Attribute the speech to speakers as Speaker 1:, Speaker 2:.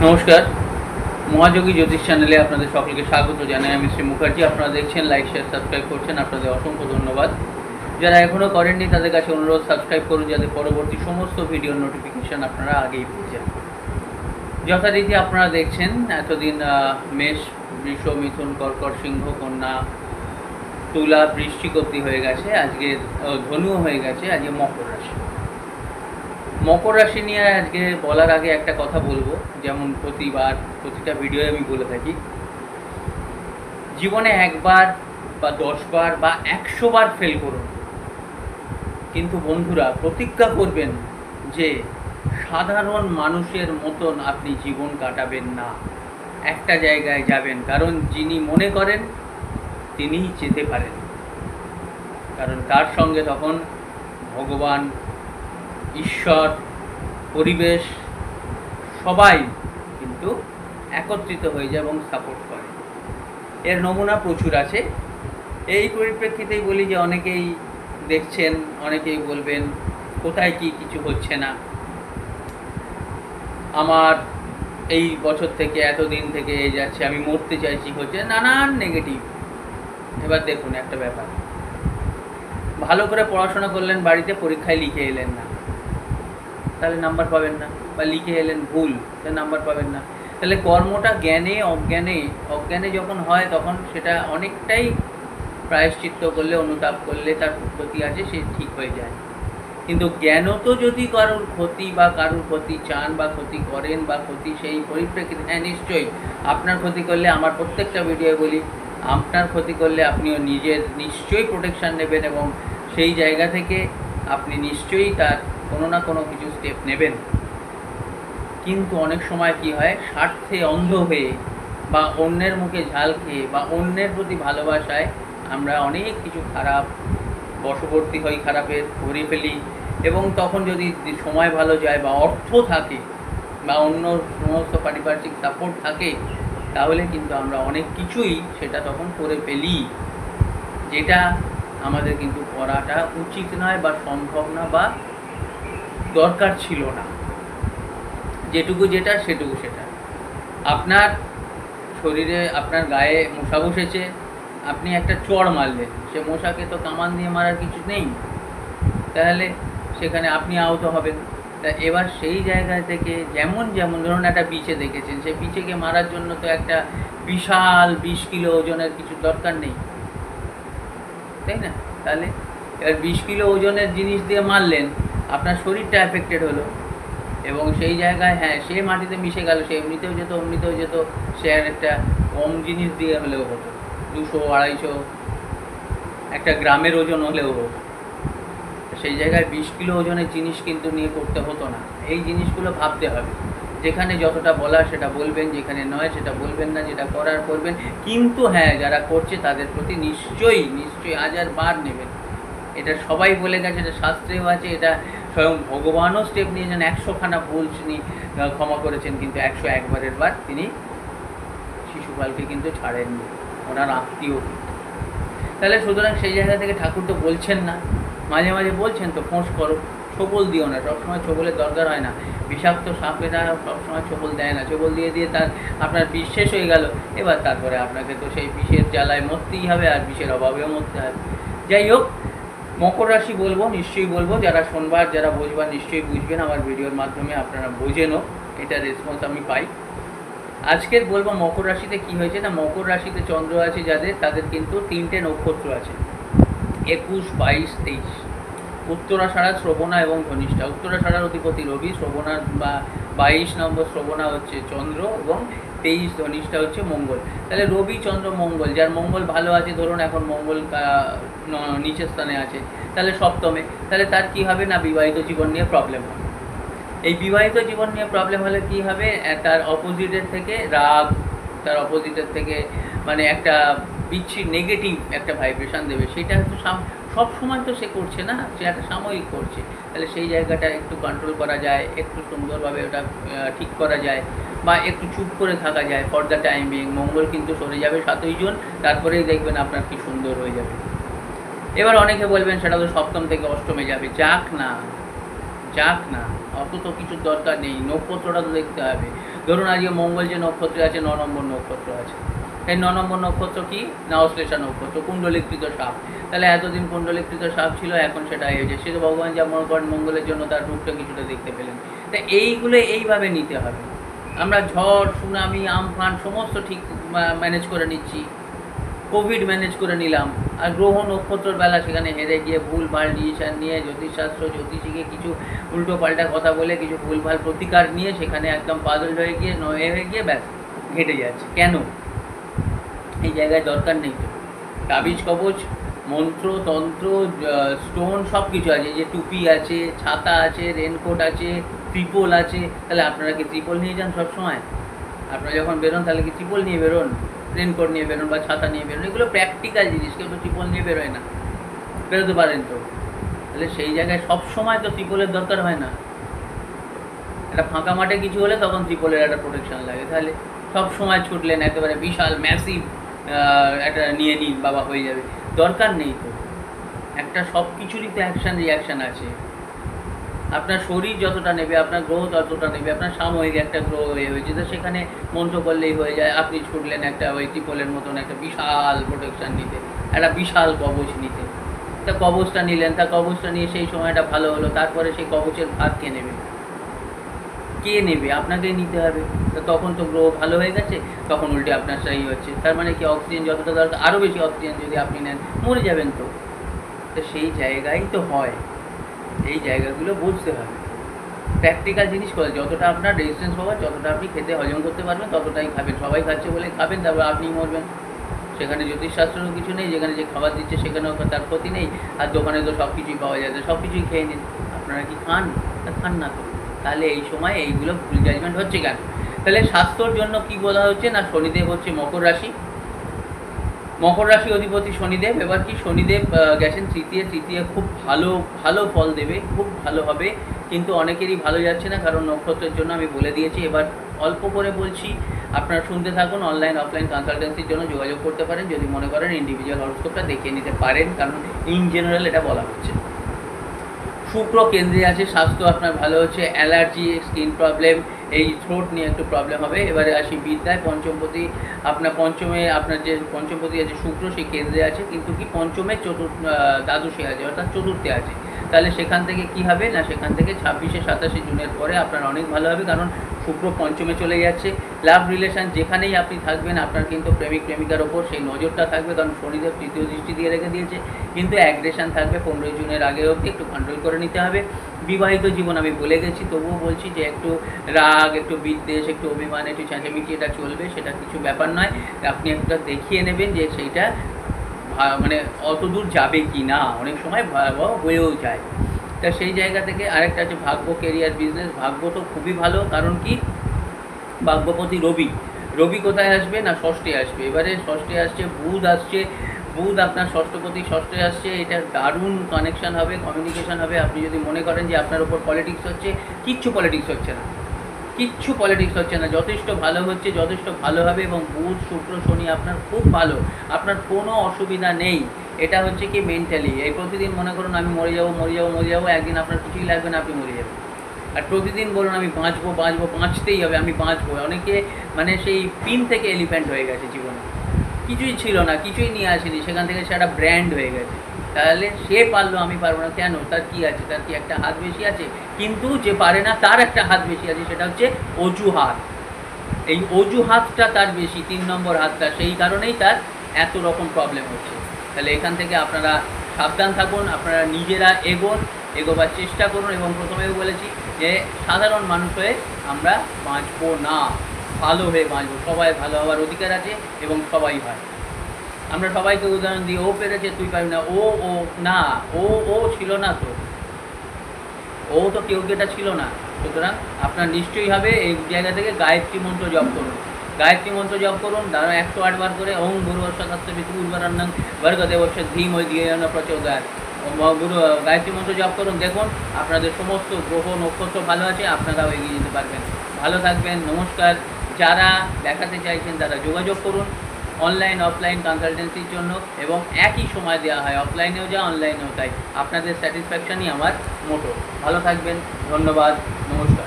Speaker 1: নমস্কার, মহাযোগী জ্যোতিষ চ্যানেলে আপনাদের সকলকে স্বাগত জানাই। আমি শ্রী মুখার্জি। আপনারা দেখছেন, লাইক, শেয়ার, সাবস্ক্রাইব করছেন, আপনাদের অসংখ্য ধন্যবাদ। যারা এখনও করেননি তাদের কাছে অনুরোধ, সাবস্ক্রাইব করুন যাতে পরবর্তী সমস্ত ভিডিওর নোটিফিকেশান আপনারা আগেই পেয়ে যান। যথারীতি আপনারা দেখছেন এতদিন মেষ, বৃষ, মিথুন, কর্কট, সিংহ, কন্যা, তুলা, বৃশ্চিক অবধি হয়ে গেছে, আজকে ধনুও হয়ে গেছে, আজকে মকর রাশি। মকর রাশি নিয়ে আজকে বলার আগে একটা কথা বলবো, যেমন প্রতিটা ভিডিওয়ে আমি বলে থাকি, জীবনে একবার বা 10 বার বা 100 বার ফেল করুন, কিন্তু বন্ধুরা প্রতিজ্ঞা করবেন যে সাধারণ মানুষের মতন আপনি জীবন কাটাবেন না, একটা জায়গায় যাবেন। কারণ যিনি মনে করেন তিনিই যেতে পারেন, কারণ তার সঙ্গে তখন ভগবান, ঈশ্বর, পরিবেশ সবাই কিন্তু একত্রিত হয়ে যায় এবং সাপোর্ট করে। এর নমুনা প্রচুর আছে। এই পরিপ্রেক্ষিতেই বলি যে অনেকেই দেখছেন, অনেকেই বলবেন কোথায় কি কিছু হচ্ছে না, আমার এই বছর থেকে এতদিন থেকে যাচ্ছে, আমি মরতে চাইছি, হচ্ছে নানান নেগেটিভ। এবার দেখুন একটা ব্যাপার, ভালো করে পড়াশোনা করলেন, বাড়িতে পরীক্ষায় লিখে এলেন না, তাহলে নাম্বার পাবেন না, বা লিখে এলেন ভুল, তাহলে নাম্বার পাবেন না। তাহলে কর্মটা জ্ঞানে অজ্ঞানে যখন হয় তখন সেটা অনেকটাই প্রায়শ্চিত্ত করলে, অনুতাপ করলে তার ক্ষতি আছে, সে ঠিক হয়ে যায়। কিন্তু জ্ঞানত যদি কারোর ক্ষতি বা কারোর ক্ষতি চান বা ক্ষতি করেন বা ক্ষতি সেই পরিপ্রেক্ষিতে, হ্যাঁ নিশ্চয়ই আপনার ক্ষতি করলে, আমার প্রত্যেকটা ভিডিও বলি, আপনার ক্ষতি করলে আপনিও নিজের নিশ্চয়ই প্রোটেকশান নেবেন এবং সেই জায়গা থেকে আপনি নিশ্চয়ই তার কোনো না কোনো কিছু স্টেপ নেবেন। কিন্তু অনেক সময় কি হয়, স্বার্থে অন্ধ হয়ে বা অন্যের মুখে ঝাল খেয়ে বা অন্যের প্রতি ভালোবাসায় আমরা অনেক কিছু খারাপ বশবর্তী হই, খারাপের করে ফেলি। এবং তখন যদি সময় ভালো যায় বা অর্থ থাকে বা অন্য সমস্ত পারিপার্শ্বিক সাপোর্ট থাকে, তাহলে কিন্তু আমরা অনেক কিছুই সেটা তখন করে ফেলি, যেটা আমাদের কিন্তু করাটা উচিত নয় বা সম্ভব না বা দরকার ছিল না। যেটুকু যেটা সেটুকু সেটা। আপনার শরীরে, আপনার গায়ে মশা বসেছে, আপনি একটা চড় মারলেন, সে মশাকে তো কামান দিয়ে মারার কিছু নেই, তাহলে সেখানে আপনি আহত হবেন। তা এবার সেই জায়গা থেকে যেমন ধরুন একটা বিছে দেখেছেন, সেই বিছেকে মারার জন্য তো একটা বিশাল 20 কিলো ওজনের কিছু দরকার নেই, তাই না? তাহলে এবার 20 কিলো ওজনের জিনিস দিয়ে মারলেন, আপনার শরীরটা অ্যাফেক্টেড হলো এবং সেই জায়গায় হ্যাঁ সে মাটিতে মিশে গেল, সে এমনিতেও যেত, সে আর একটা কম জিনিস দিয়ে হলেও হতো, 200-250 একটা গ্রামের ওজন হলেও হতো। সেই জায়গায় 20 কিলো ওজনের জিনিস কিন্তু নিয়ে করতে হতো না। এই জিনিসগুলো ভাবতে হবে, যেখানে যতটা বলা সেটা বলবেন, যেখানে নয় সেটা বলবেন না, যেটা করার করবেন। কিন্তু হ্যাঁ, যারা করছে তাদের প্রতি নিশ্চয়ই 1000 বার নেবেন। এটা সবাই বলে গেছে, এটা শাস্ত্রেও আছে, এটা স্বয়ং ভগবানও স্টেপ নিয়েছেন, 100খানা ভুল তিনি ক্ষমা করেছেন, কিন্তু 101 বারের বার তিনি শিশুপালকে কিন্তু ছাড়েননি, ওনার আত্মীয়। তাহলে সুতরাং সেই জায়গা থেকে ঠাকুর তো বলছেন না, মাঝে মাঝে বলছেন তো ফোঁস করো, ছোবল দিও না, সবসময় ছোবলের দরকার হয় না। বিষাক্ত সাপেরা সবসময় ছোবল দেয় না, ছোবল দিয়ে তার আপনার বিষ শেষ হয়ে গেল, এবার তারপরে আপনাকে তো সেই বিষের জ্বালায় মরতেই হবে, আর বিষের অভাবেও মরতে হবে। যাই হোক, মকর রাশি বলবো, নিশ্চয়ই বলবো, যারা শোনবার, যারা বুঝবার নিশ্চয়ই বুঝবেন, আমার ভিডিওর মাধ্যমে আপনারা বোঝেনও, এটা রেসপন্স আমি পাই। আজকের বলবো মকর রাশিতে কি হয়েছে না, মকর রাশিতে চন্দ্র আছে যাদের, তাদের কিন্তু 3টে নক্ষত্র আছে, 21, 22, 23। উত্তরাষাঢ়া, শ্রবণা এবং ধনিষ্ঠা। উত্তরাষাঢ়ার অধিপতি রবি, শ্রবণা বা 22 নম্বর শ্রবণা হচ্ছে চন্দ্র এবং 23 ধনিষ্ঠা হচ্ছে মঙ্গল। তাহলে রবি, চন্দ্র, মঙ্গল, যার মঙ্গল ভালো আছে, ধরুন এখন মঙ্গল নিচের স্থানে আছে, তাহলে সপ্তমে, তাহলে তার কি হবে না, বিবাহিত জীবন নিয়ে প্রবলেম হবে। এই বিবাহিত জীবন নিয়ে প্রবলেম হলে কি হবে, তার অপোজিটের থেকে রাগ, তার অপোজিটের থেকে মানে একটা বিচ্ছিন্ন নেগেটিভ একটা ভাইব্রেশন দেবে। সেটা হয়তো সব সময় তো সে করছে না, সে একটা সাময়িক করছে। তাহলে সেই জায়গাটা একটু কন্ট্রোল করা যায়, একটু সুন্দরভাবে ওটা ঠিক করা যায়, বা একটু চুপ করে থাকা যায় ফর দ্য টাইম বিং। মঙ্গল কিন্তু সরে যাবে 7ই জুন, তারপরেই দেখবেন আপনার কি সুন্দর হয়ে যাবে। এবার অনেকে বলবেন সেটা তো সপ্তম থেকে অষ্টমে যাবে, যাক না, অত তো কিছুর দরকার নেই, নক্ষত্রটা তো দেখতে হবে। ধরুন আজকে মঙ্গল যে নক্ষত্রে আছে 9 নম্বর নক্ষত্র আছে, এই 9 নম্বর নক্ষত্র কি না অশ্লেষা নক্ষত্র, কুণ্ডলীকৃত সাপ। তাহলে এতদিন কুণ্ডলীকৃত সাপ ছিল, এখন সেটা হয়েছে, সে তো ভগবান যা মনে করেন মঙ্গলের জন্য তার রূপটা কিছুটা দেখতে পেলেন। তা এইগুলো এইভাবে নিতে হবে। আমরা ঝড় সুনামি আমফান সমস্ত ঠিক ম্যানেজ করে নিচ্ছি, কোভিড ম্যানেজ করে নিলাম, আর গ্রহ নক্ষত্রের বেলা সেখানে হেরে গিয়ে ভুলভাল ডিসিশান নিয়ে জ্যোতিষশাস্ত্র জ্যোতিষীকে কিছু উল্টো পাল্টা কথা বলে কিছু ভুলভাল প্রতিকার নিয়ে সেখানে একদম পাগল হয়ে গিয়ে নয়ে হয়ে গিয়ে ব্যাস ঘেটে যাচ্ছে। কেন? এই জায়গায় দরকার নেই তো। তাবিজ কবচ মন্ত্র তন্ত্র স্টোন সব কিছু আছে, যে টুপি আছে, ছাতা আছে, রেনকোট আছে, ত্রিপল আছে। তাহলে আপনারা কি ত্রিপল নিয়ে যান সবসময়? আপনারা যখন বেরোন তাহলে কি ত্রিপল নিয়ে বেরোন, রেনকোট নিয়ে বেরোন বা ছাতা নিয়ে বেরোন? এগুলো প্র্যাকটিক্যাল জিনিস, কেউ তো ত্রিপল নিয়ে বেরোয় না, বেরোতে পারেন তো। তাহলে সেই জায়গায় সবসময় তো ত্রিপলের দরকার হয় না। একটা ফাঁকা মাঠে কিছু হলে তখন ত্রিপলের একটা প্রোটেকশন লাগে। তাহলে সব সময় ছুটলেন একেবারে বিশাল ম্যাসিভ একটা নিয়ে নিন বাবা হয়ে যাবে, দরকার নেই তো। একটা সব কিছুরই তো অ্যাকশান রিয়াকশান আছে। আপনার শরীর যতটা নেবে, আপনার গ্রহ ততটা নেবে। আপনার সাময়িক একটা গ্রহ হয়েছে, তো সেখানে মন্ত্র করলেই হয়ে যায়। আপনি ছুটলেন একটা ওই ত্রিপলের মতন একটা বিশাল প্রোটেকশান নিতে, একটা বিশাল কবচ নিতে। তা কবচটা নিলেন, তা কবচটা নিয়ে সেই সময়টা ভালো হলো, তারপরে সেই কবচের ভার কে নেবে? কে নেবে? আপনাকেই নিতে হবে। তো তখন তো গ্রহ ভালো হয়ে গেছে, তখন উল্টে আপনার সেই হচ্ছে। তার মানে কি অক্সিজেন যতটা দরকার আরও বেশি অক্সিজেন যদি আপনি নেন মরে যাবেন তো। তো সেই জায়গায় তো হয়, এই জায়গাগুলো বুঝতে হবে। প্র্যাকটিক্যাল জিনিস করে যতটা আপনার রেজিস্ট্যান্স হওয়ার, যতটা আপনি খেতে হজম করতে পারবেন ততটাই খাবেন। সবাই খাচ্ছে বলে খাবেন, তারপর আপনিই মরবেন। সেখানে জ্যোতিষশাস্ত্রেরও কিছু নেই, যেখানে যে খাবার দিচ্ছে সেখানেও তার ক্ষতি নেই। আর দোকানে তো সব কিছুই পাওয়া যায়, সব কিছুই খেয়ে নিন। আপনারা কি খান? খান না তো। তাহলে এই সময় এইগুলো ভুল জাজমেন্ট হচ্ছে কেন? তাহলে স্বাস্থ্যর জন্য কি বলা হচ্ছে না, শনিদেব হচ্ছে মকর রাশি, মকর রাশি অধিপতি শনিদেব। এবার কি শনিদেব গেছেন তৃতীয় খুব ভালো ভালো ফল দেবে, খুব ভালো হবে। কিন্তু অনেকেরই ভালো যাচ্ছে না, কারণ নক্ষত্রের জন্য আমি বলে দিয়েছি। এবার অল্প করে বলছি, আপনারা শুনতে থাকুন। অনলাইন অফলাইন কনসালটেন্সির জন্য যোগাযোগ করতে পারেন যদি মনে করেন ইন্ডিভিজুয়াল হরোস্কোপটা দেখিয়ে নিতে পারেন, কারণ ইন জেনারেল এটা বলা হচ্ছে। শুক্র কেন্দ্রে আছে, স্বাস্থ্য আপনার ভালো হচ্ছে। অ্যালার্জি, স্কিন প্রবলেম, এই থ্রোট নিয়ে একটু প্রবলেম হবে। এবারে আসি বিদ্যায়, পঞ্চমপতি আপনার পঞ্চমে, আপনার যে পঞ্চমপতি আছে শুক্র সেই কেন্দ্রে আছে, কিন্তু কি পঞ্চমে দ্বাদশে আছে, অর্থাৎ চতুর্থে আছে। তাহলে সেখান থেকে কি হবে না, সেখান থেকে 26-27 জুনের পরে আপনার অনেক ভালো হবে, কারণ শুক্র পঞ্চমে চলে যাচ্ছে। লাভ রিলেশন যেখানেই আপনি থাকবেন আপনার কিন্তু প্রেমিক প্রেমিকার ওপর সেই নজরটা থাকবে, কারণ শনিদেব তৃতীয় দৃষ্টি দিয়ে রেখে দিয়েছে। কিন্তু অ্যাগ্রেশন থাকবে 15 জুনের আগে অবধি, একটু কন্ট্রোল করে নিতে হবে। বিবাহিত জীবন আমি বলে গেছি, তবুও বলছি যে একটু রাগ, একটু বিদ্বেষ, একটু অভিমান, একটু চেঁচামেচি এটা চলবে, সেটা কিছু ব্যাপার নয়। আপনি একটা দেখিয়ে নেবেন যে সেইটা মানে অত দূর যাবে কি না, অনেক সময় ভয়াবহ হয়েও যায়। তা সেই জায়গা থেকে আরেকটা আছে ভাগ্য, কেরিয়ার, বিজনেস। ভাগ্য তো খুবই ভালো, কারণ কি ভাগ্যপতি রবি, রবি কোথায় আসবে না ষষ্ঠে আসবে। এবারে ষষ্ঠে আসছে বুধ, আসছে বুধ আপনার ষষ্ঠপতি ষষ্ঠে আসছে। এটা দারুণ কানেকশান হবে, কমিউনিকেশান হবে। আপনি যদি মনে করেন যে আপনার ওপর পলিটিক্স হচ্ছে, কিচ্ছু পলিটিক্স হচ্ছে না, কিচ্ছু পলিটিক্স হচ্ছে না, যথেষ্ট ভালো হচ্ছে, যথেষ্ট ভালো হবে। এবং বুধ শুক্র শনি আপনার খুব ভালো, আপনার কোনো অসুবিধা নেই। এটা হচ্ছে কি মেন্টালি, এই প্রতিদিন মনে করুন আমি মরে যাবো মরে যাবো মরে যাবো, একদিন আপনার কিছুই লাগবে না, আপনি মরে যাবেন। আর প্রতিদিন বলুন আমি বাঁচবো বাঁচবো, বাঁচতেই হবে, আমি বাঁচবো। অনেকে মানে সেই পিন থেকে এলিফ্যান্ট হয়ে গেছে জীবনে, কিছুই ছিল না, কিছুই নিয়ে আসেনি, সেখান থেকে সে একটা ব্র্যান্ড হয়ে গেছে। তাহলে সে পারলো, আমি পারবো না কেন? তার কি আছে? তার কি একটা হাত বেশি আছে? কিন্তু যে পারে না তার একটা হাত বেশি আছে, সেটা হচ্ছে অজুহাত। এই অজুহাতটা তার বেশি, 3 নম্বর হাতটা, সেই কারণেই তার এত রকম প্রবলেম হচ্ছে। তাহলে এখান থেকে আপনারা সাবধান থাকুন, আপনারা নিজেরা এগোবার চেষ্টা করুন। এবং প্রথমেও বলেছি যে সাধারণ মানুষ হয়ে আমরা বাঁচবো না, ভালো হয়ে বাঁচবো। সবাই ভালো হওয়ার অধিকার আছে এবং সবাই হয়। আমরা সবাইকে উদাহরণ দিই, ও পেরেছে তুই পারবি না, ও ও না, ও ছিল না তো, ও তো কেউ কেটা ছিল না। সুতরাং আপনার নিশ্চয়ই হবে। এই জায়গা থেকে গায়ত্রী মন্ত্র জপ করুন, গায়ত্রী মন্ত্র জপ করুন, দাঁড়া 108 বার করে। ওং গুরুবর্ষাস্ত বিতু উর্বরান্নং বর্গদেবস্য ধীম ওই দিয়ে প্রচোদয়াৎ। গুরু গায়ত্রী মন্ত্র জপ করুন, দেখুন আপনাদের সমস্ত গ্রহ নক্ষত্র ভালো আছে, আপনারাও এগিয়ে যেতে পারবেন। ভালো থাকবেন, নমস্কার। যারা দেখাতে চাইছেন তারা যোগাযোগ করুন অনলাইন অফলাইন কনসালটেন্সির জন্য, এবং একই সময় দেওয়া হয়, অফলাইনেও যা অনলাইনেও তাই। আপনাদের স্যাটিসফ্যাকশানই আমার মোটো। ভালো থাকবেন, ধন্যবাদ, নমস্কার।